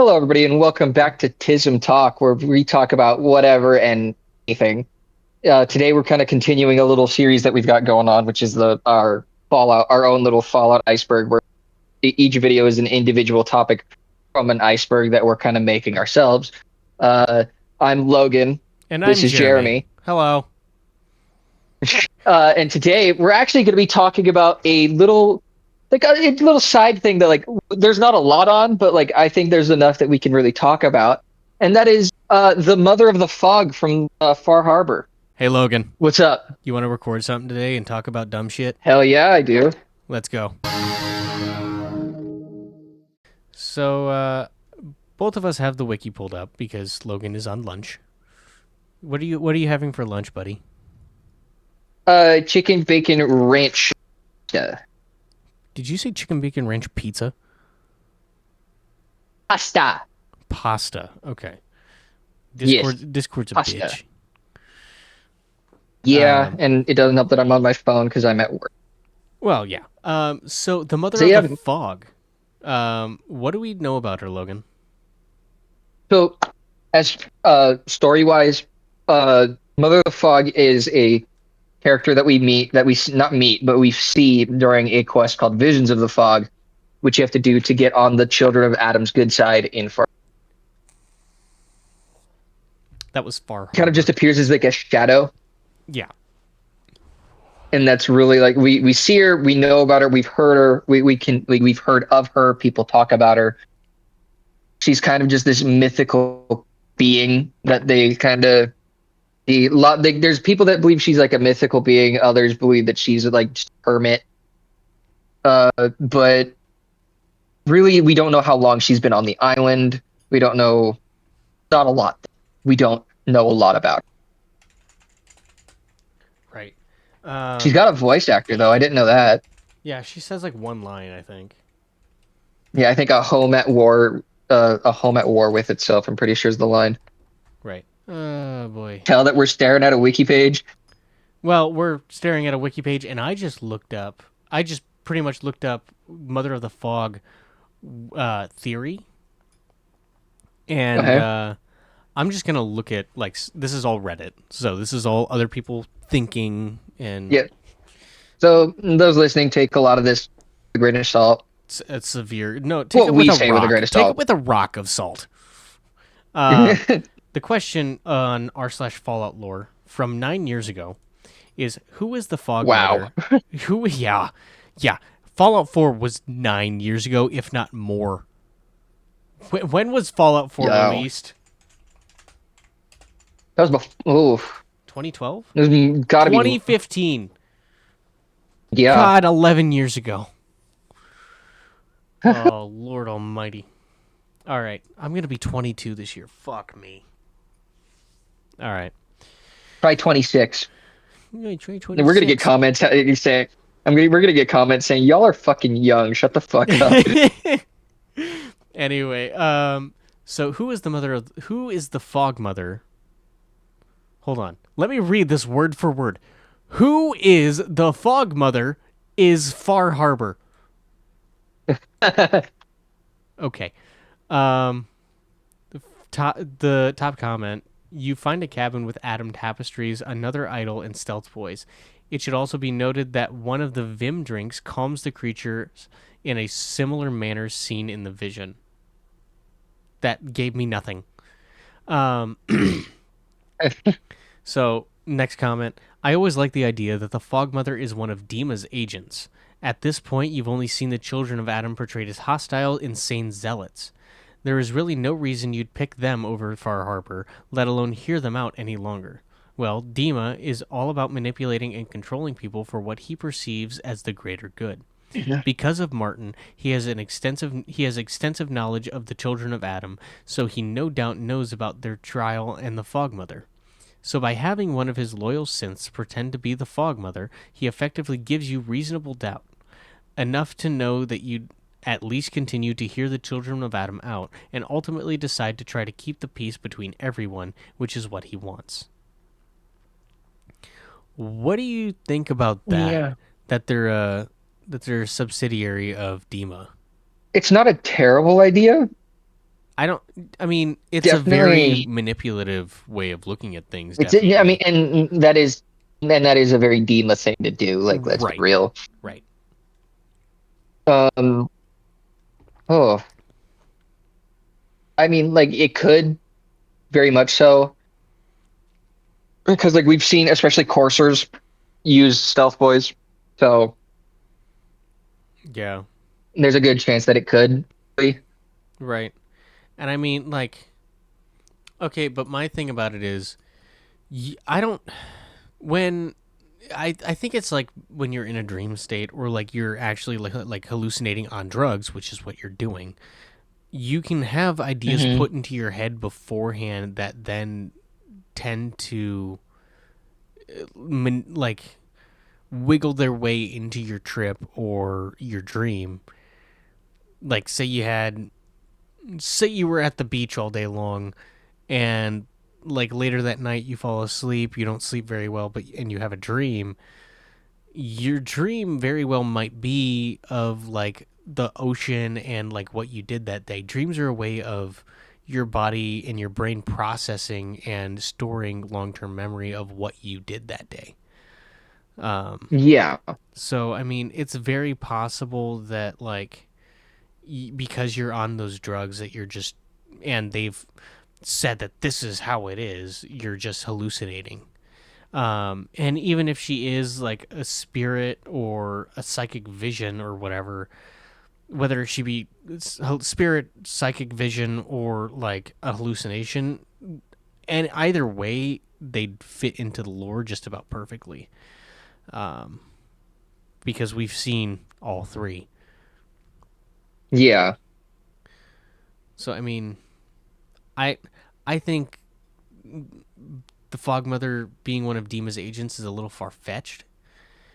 Hello, everybody, and welcome back to Tism Talk, where we talk about whatever and anything. Today, we're kind of continuing a little series that we've got going on, which is our Fallout, our own little Fallout iceberg, where each video is an individual topic from an iceberg that we're kind of making ourselves. Uh, I'm Logan. And This I'm is Jeremy. Jeremy. Hello. And today, we're actually going to be talking about a little side thing that there's not a lot on, but I think there's enough that we can really talk about, and that is the mother of the fog from Far Harbor. Hey, Logan. What's up? You want to record something today and talk about dumb shit? Hell yeah, I do. Let's go. So, both of us have the wiki pulled up because Logan is on lunch. What are you having for lunch, buddy? Chicken bacon ranch. Did you say chicken bacon ranch pizza? Pasta. Pasta. Okay. Yes, Discord's a pasta. bitch. Yeah, Um, and it doesn't help that I'm on my phone because I'm at work. well, yeah. So the mother So of yeah, the fog. What do we know about her, Logan? so as story wise, Mother of the Fog is a character that we meet that not meet but we see during a quest called Visions of the Fog, which you have to do to get on the Children of Adam's good side in Far. That was Far Kind of just Harbor. appears as like a shadow, Yeah. and that's really like we see her, we know about her, we've heard her, we've heard of her, people talk about her. She's kind of just this mythical being that they kind of there's people that believe she's like a mythical being, others believe that she's like just a hermit. But really, we don't know how long she's been on the island. We don't know, not a lot. We don't know a lot about her. Right. She's Um, got a voice actor though. I didn't know that. yeah, she says like one line, I think. Yeah, I think a home at war with itself. I'm pretty sure is the line. Right. Oh boy. Tell that we're staring at a wiki page. Well, we're staring at a wiki page, and I just looked up. I just pretty much looked up Mother of the Fog theory, and Okay. I'm just gonna look at this is all Reddit, so this is all other people thinking, and Yeah. So those listening, take a lot of this with a grain of salt. it's severe. No, take What it with we a say with a rock. grain of Take it salt. with a rock of salt. Uh, the question on r/slash Fallout lore from 9 years ago is who is the Fog Wow. Mother? Who? Yeah, yeah. Fallout 4 was 9 years ago, if not more. When was Fallout 4 Yo. released? That was before. Oof. 2012? It was gotta be. 2015. Yeah. God, 11 years ago. Oh, Lord Almighty. All right, I'm going to be 22 this year. Fuck me. All right. Probably 26. And we're gonna get 2026. comments saying, we're gonna get comments saying, y'all are fucking young. Shut the fuck up. Anyway, so who is the Fog Mother? Hold on. Let me read this word for word. Who is the Fog Mother is Far Harbor. Okay. Um the top comment, you find a cabin with Adam tapestries, another idol, and stealth boys. It should also be noted that one of the Vim drinks calms the creatures in a similar manner seen in the vision. That gave me nothing. Um, so, next comment. I always like the idea that the Fog Mother is one of Dima's agents. At this point, you've only seen the children of Adam portrayed as hostile, insane zealots. There is really no reason you'd pick them over Far Harbor, let alone hear them out any longer. Well, Dima is all about manipulating and controlling people for what he perceives as the greater good. Yeah. Because of Martin, he has extensive knowledge of the children of Adam, so he no doubt knows about their trial and the Fog Mother. So by having one of his loyal synths pretend to be the Fog Mother, he effectively gives you reasonable doubt, enough to know that you'd at least continue to hear the children of Adam out and ultimately decide to try to keep the peace between everyone, which is what he wants. What do you think about that? Yeah. That they're a subsidiary of Dima. It's not a terrible idea. I don't. I mean, it's a very Definitely, manipulative way of looking at things. it's yeah. I mean, Definitely. and that is a very Dima thing to do. Like, let's be Right. real. Right. Um. Oh, I mean, like it could very much so because like we've seen, especially coursers use stealth boys. So Yeah. there's a good chance that it could be. Right. And I mean, like, okay, but my thing about it is, I don't. When I think it's like when you're in a dream state or like you're actually like hallucinating on drugs, which is what you're doing. You can have ideas Hmm. put into your head beforehand that then tend to like wiggle their way into your trip or your dream. Like say you were at the beach all day long and like later that night you fall asleep, you don't sleep very well, but and you have a dream. Your dream very well might be of like the ocean and like what you did that day. Dreams are a way of your body and your brain processing and storing long-term memory of what you did that day. Um, Yeah. so I mean, it's very possible that like because you're on those drugs that you're just and they've said that this is how it is, you're just hallucinating. And even if she is like a spirit or a psychic vision or whatever, whether she be spirit, psychic vision, or like a hallucination, and either way, they'd fit into the lore just about perfectly. Um, because we've seen all three. Yeah. So I mean, I I think the Fog Mother being one of Dima's agents is a little far fetched,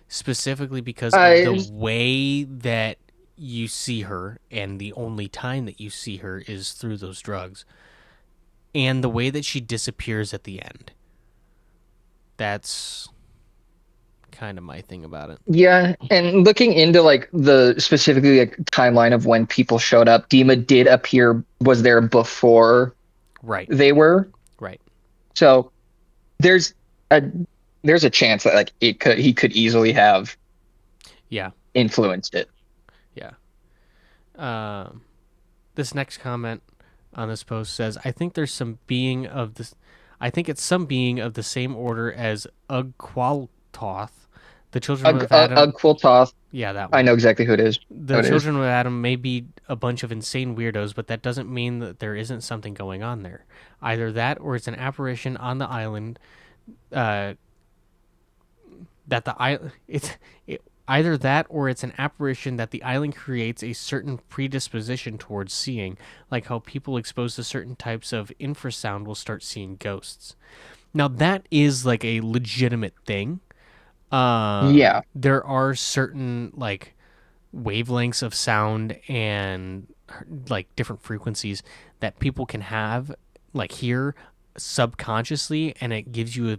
specifically because of the I way that you see her, and the only time that you see her is through those drugs, and the way that she disappears at the end. That's kind of my thing about it. Yeah, and looking into like the specifically like timeline of when people showed up, Dima did appear was there before Right, they were. right. So there's a there's a chance that like he could easily have Yeah, influenced it. yeah. Um, this next comment on this post says, "I think there's some being of this. I think it's some being of the same order as Ugqualtoth, the children of Adam. Quiltoth, Yeah, that I one. know exactly who it is. Who The it is. children of Adam may be a bunch of insane weirdos, but that doesn't mean that there isn't something going on there. Either that, or it's an apparition on the island. Uh, that the island it, either that, or it's an apparition that the island creates a certain predisposition towards seeing, like how people exposed to certain types of infrasound will start seeing ghosts. Now that is like a legitimate thing. Yeah. There are certain like wavelengths of sound and like different frequencies that people can have like hear subconsciously, and it gives you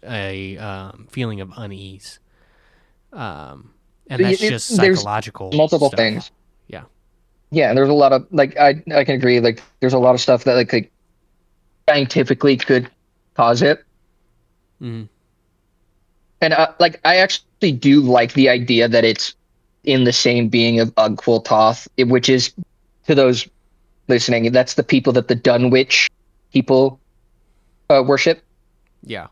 a feeling of unease, um, and that's just There's psychological multiple stuff. things. Yeah. Yeah, and there's a lot of like I can agree like there's a lot of stuff that like scientifically could cause it. Mm, And like I actually do like the idea that it's in the same being of Ugquiltoth, which is to those listening, that's the people that the Dunwich people worship. yeah.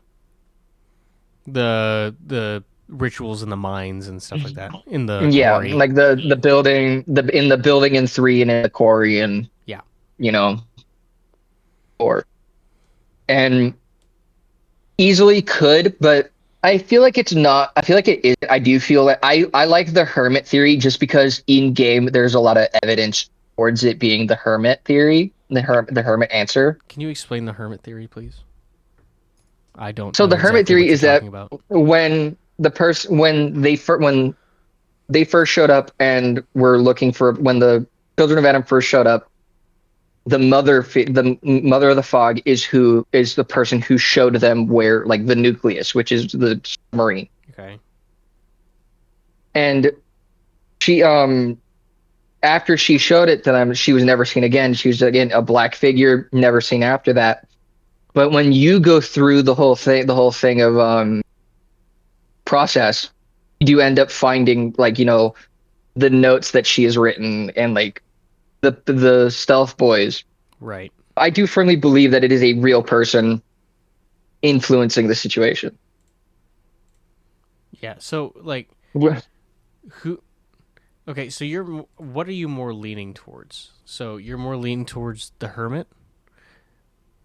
The rituals in the mines and stuff like that in the Yeah, quarry. like the building, the in the building in three and in the quarry and Yeah. you know four, and easily could, but I feel like it's not. I feel like it is. I do feel that I like the hermit theory just because in game there's a lot of evidence towards it being the hermit theory, the hermit answer. Can you explain the hermit theory, please? I don't So know the hermit exactly theory what you're is talking that about. when they first showed up and were looking for when the children of Adam first showed up, the mother of the fog is who is the person who showed them where like the nucleus, which is the submarine, Okay. and she after she showed it to them, she was never seen again. She was again a black figure, never seen after that. But when you go through the whole thing of process, you do end up finding like, the notes that she has written and like the stealth boys. Right. I do firmly believe that it is a real person influencing the situation. Yeah. So like who okay, so what are you more leaning towards? So you're more leaning towards the hermit?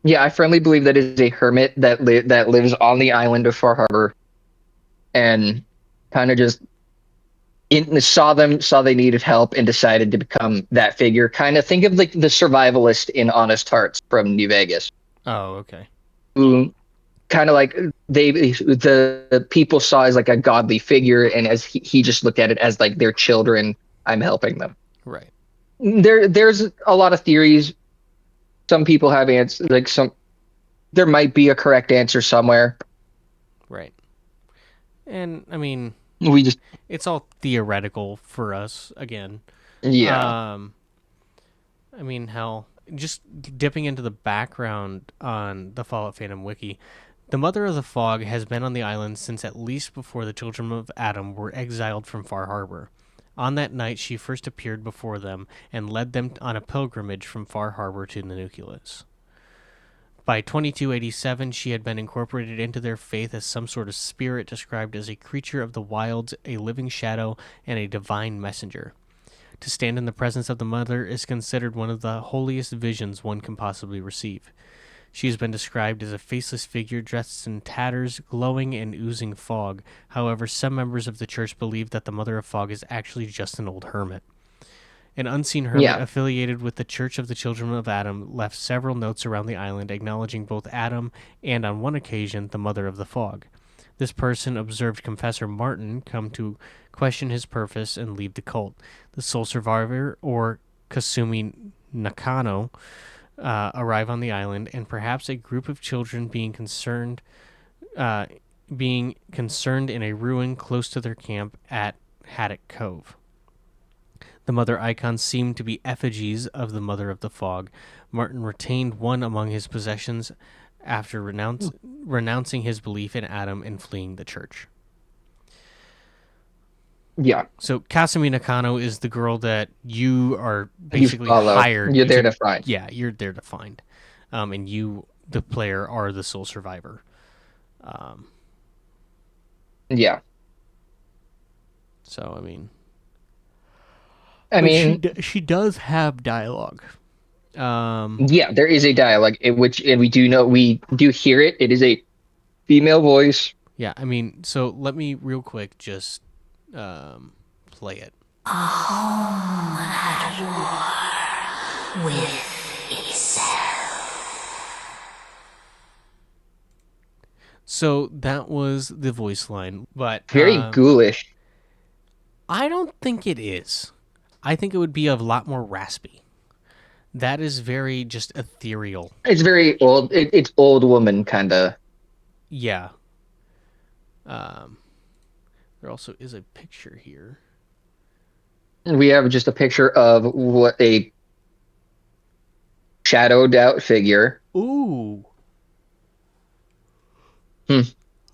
Yeah, I firmly believe that is a hermit that lives on the island of Far Harbor and kind of just saw they needed help and decided to become that figure. Kind of think of like the survivalist in Honest Hearts from New Vegas, Oh, okay. who kind of like the people saw as like a godly figure, and as he just looked at it as like their children. I'm helping them. Right. There's a lot of theories. Some people have answers like some. There might be a correct answer somewhere. Right. And I mean, We just it's all theoretical for us again. yeah Um I mean, hell, just dipping into the background on the Fallout Phantom wiki, the Mother of the Fog has been on the island since at least before the children of Adam were exiled from Far Harbor. On that night, she first appeared before them and led them on a pilgrimage from Far Harbor to the Nucleus. By 2287, she had been incorporated into their faith as some sort of spirit described as a creature of the wilds, a living shadow, and a divine messenger. To stand in the presence of the Mother is considered one of the holiest visions one can possibly receive. She has been described as a faceless figure dressed in tatters, glowing and oozing fog. However, some members of the church believe that the Mother of Fog is actually just an old hermit. An unseen hermit yeah affiliated with the Church of the Children of Adam left several notes around the island acknowledging both Adam and, on one occasion, the Mother of the Fog. This person observed Confessor Martin come to question his purpose and leave the cult. The sole survivor, or Kasumi Nakano, arrive on the island, and perhaps a group of children uh, being concerned in a ruin close to their camp at Haddock Cove. The mother icons seem to be effigies of the Mother of the Fog. Martin retained one among his possessions after renouncing his belief in Adam and fleeing the church. yeah. So Kasumi Nakano is the girl that you are You basically follow. You're hired there to. to find. Yeah, you're there to find, and you, the player, are the sole survivor. Um, Yeah. so I mean, I but mean, she does have dialogue. Um, yeah, there is a dialogue in which, and we do hear it. It is a female voice. yeah, I mean, so let me real quick just play it. A home at war with itself. So that was the voice line, but Very ghoulish. I don't think it is. I think it would be a lot more raspy. That is very just ethereal. It's very old. It's old woman kind of. Yeah. Um, there also is a picture here. We have just a picture of what a shadowed out figure. Ooh. Hmm.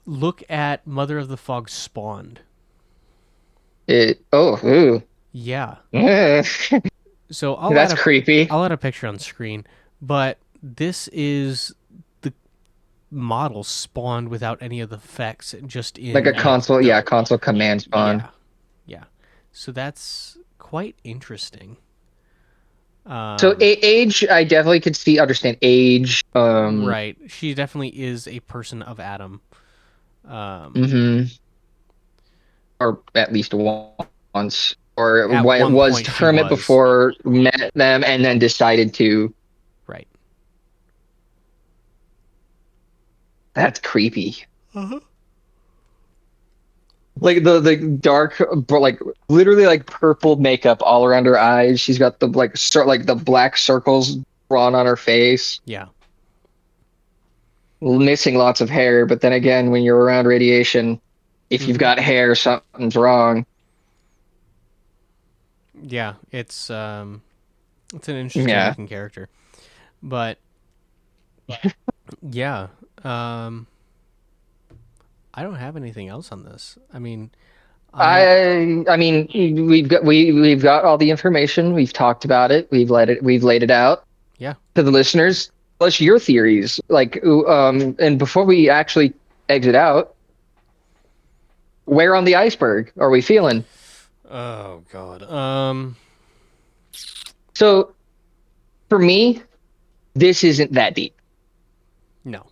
Look at Mother of the Fog spawned. Ooh. Yeah. Eh, So that's creepy. I'll add a picture on screen, but this is the model spawned without any of the effects, just Like a in like console, the yeah, console command spawn. yeah, yeah. So that's quite interesting. So Um, age, I definitely could see understand age. right. She definitely is a person of Adam. Um, Mhm. Or at least once, or at what it one was point she Hermit was before met them and then decided to. right. That's creepy. Uh-huh. Like the dark, but like literally like purple makeup all around her eyes. She's got the like the black circles drawn on her face. Yeah. Missing lots of hair, but then again, when you're around radiation, if you've Hmm. got hair, something's wrong. Yeah, it's an interesting Yeah. looking character, but yeah, um, I don't have anything else on this. I mean, I I mean, we've got all the information. We've talked about it. We've laid it out yeah. to the listeners. Plus your theories, and before we actually exit out, where on the iceberg are we feeling? Oh God. So for me, this isn't that deep. No,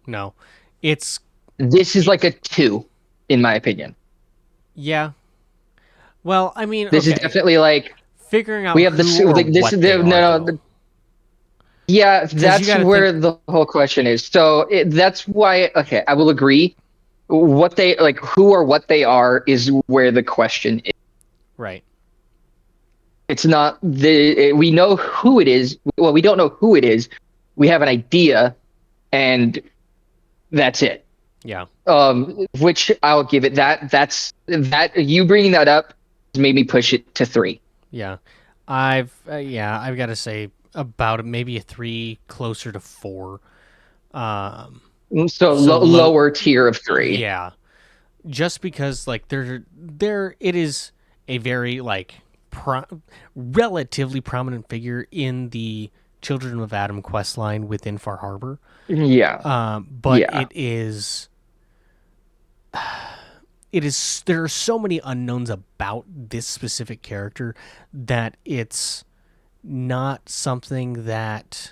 no, it's This is like a two, in my opinion. yeah. Well, I mean, This is okay. definitely like Figuring we out have who the or like this. what they No, are, no, though, yeah, because you that's got to think where the whole question is. So that's why. Okay, I will agree. What they like, who or what they are, is where the question is. right. It's not we know who it is. Well, we don't know who it is. We have an idea, and that's it. Yeah, Which I'll give it that you bringing that up made me push it to three. yeah. I've got to say about maybe a three, closer to four. Um, So so low. lower tier of three. Yeah, just because like there it is a very like relatively prominent figure in the Children of Adam quest line within Far Harbor. Yeah, But yeah, it is there are so many unknowns about this specific character that it's not something that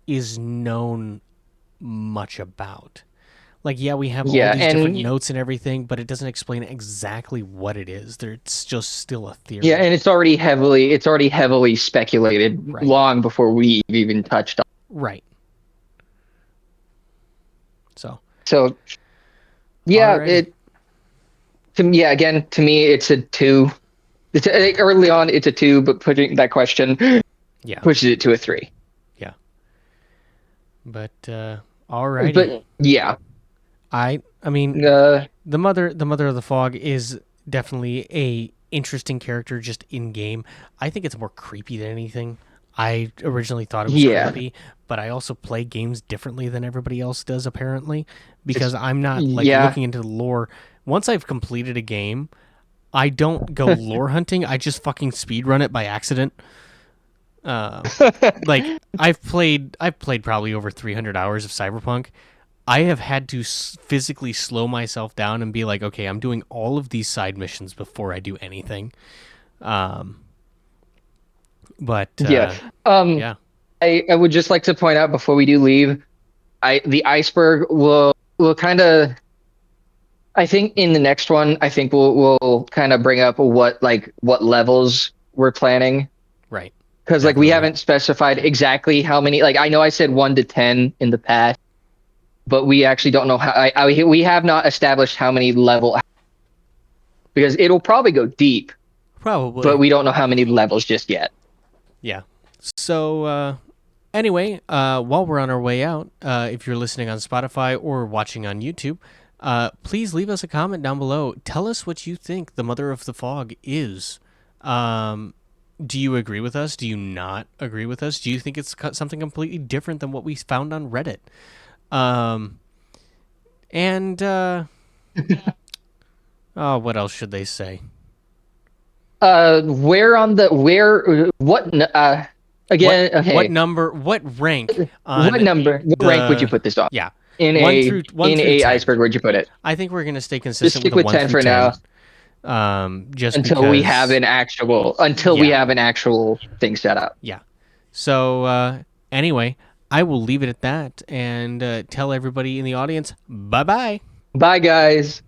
is known much about. Like, yeah, we have all yeah, these different and notes and everything, but it doesn't explain exactly what it is. It's just still a yeah, theory. and it's already heavily speculated Right. long before we even touched on. Right. So, So yeah, alrighty. yeah, again, to me, it's a two. Early on, it's a two, but putting that question Yeah. pushes it to a three. Yeah. But alrighty. But yeah, I mean, uh, the mother of the fog is definitely a interesting character just in game. I think it's more creepy than anything. I originally thought it was yeah, creepy, but I also play games differently than everybody else does apparently because just I'm not like yeah. looking into the lore. Once I've completed a game, I don't go lore hunting. I just fucking speed run it by accident. Like I've played probably over 300 hours of Cyberpunk. I have had to physically slow myself down and be like, okay, I'm doing all of these side missions before I do anything. Um, but Yeah. Um, yeah, I would just like to point out before we do leave, the iceberg will kind of. I think in the next one, I think we'll kind of bring up what levels we're planning, right, because like we definitely, haven't specified exactly how many. Like I know I said 1 to 10 in the past, but we actually don't know how. We have not established how many level, because it'll probably go deep, but probably, we don't know how many levels just yet. yeah. So anyway, while we're on our way out, if you're listening on Spotify or watching on YouTube, please leave us a comment down below. Tell us what you think the Mother of the Fog is. Um, do you agree with us? Do you not agree with us? Do you think it's something completely different than what we found on Reddit? Um, and oh, what else should they say? Where on the where what What again? what Okay, number? What rank what on number? What rank would you the? put this on? Yeah, In one through one in through a 10. iceberg, where'd you put it? I think we're gonna stay Just consistent with stick a with one 10 through for now 10. Just until we have because. an Yeah, actual thing set up. yeah. So anyway, I will leave it at that and tell everybody in the audience bye bye. Bye, guys.